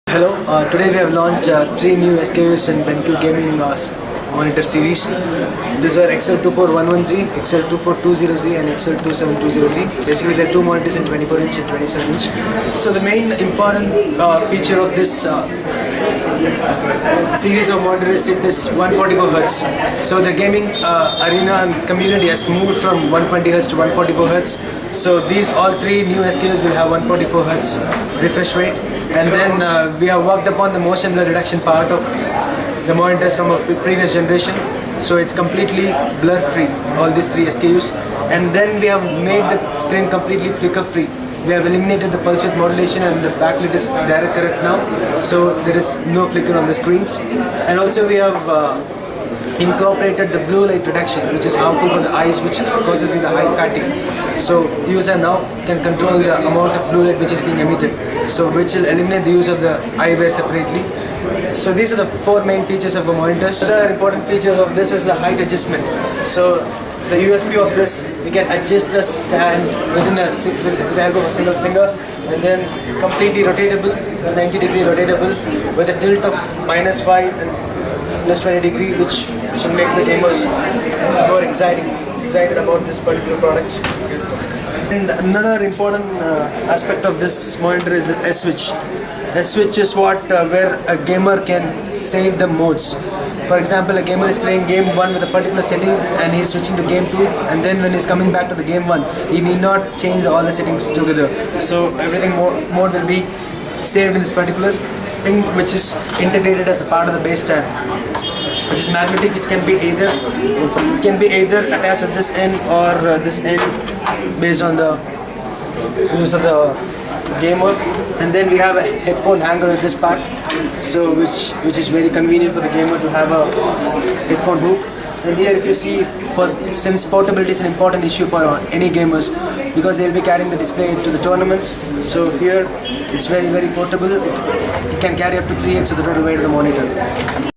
Hello, today we have launched three new SKUs in BenQ Gaming monitor series. These are XL24110Z, XL24200Z and XL2720Z. Basically they are two monitors in 24-inch and 27-inch. So the main important feature of this series of monitors is it is 144 Hz. So the gaming arena and community has moved from 120 Hz to 144 Hz. So these all three new SKUs will have 144 Hz refresh rate. And then we have worked upon the motion blur reduction part of the monitors from a previous generation. So it's completely blur free, all these three SKUs. And then we have made the screen completely flicker free. We have eliminated the pulse width modulation and the backlit is direct correct now. So there is no flicker on the screens. And also we have incorporated the blue light reduction, which is harmful for the eyes, which causes the eye fatigue. So user now can control the amount of blue light which is being emitted, so which will eliminate the use of the eyewear separately. So these are the four main features of the monitors. Other important features of this is the height adjustment. So the USP of this, we can adjust the stand with the help of a single finger, and then completely rotatable. It's 90-degree rotatable with a tilt of -5 and +20 degree, which should make the gamers more excited about this particular product. And another important aspect of this monitor is the S-switch. S-switch is where a gamer can save the modes. For example, a gamer is playing game 1 with a particular setting and he's switching to game 2, and then when he's coming back to the game 1, he need not change all the settings together. So everything mode will be saved in this particular thing, which is integrated as a part of the base stand, which is magnetic. It can be either attached at this end or this end, based on the use of the gamer. And then we have a headphone hanger at this part, so which is very convenient for the gamer to have a headphone hook. And here, if you see, since portability is an important issue for any gamers, because they'll be carrying the display to the tournaments. So here it's very portable. It can carry up to 3x of the total weight of the monitor.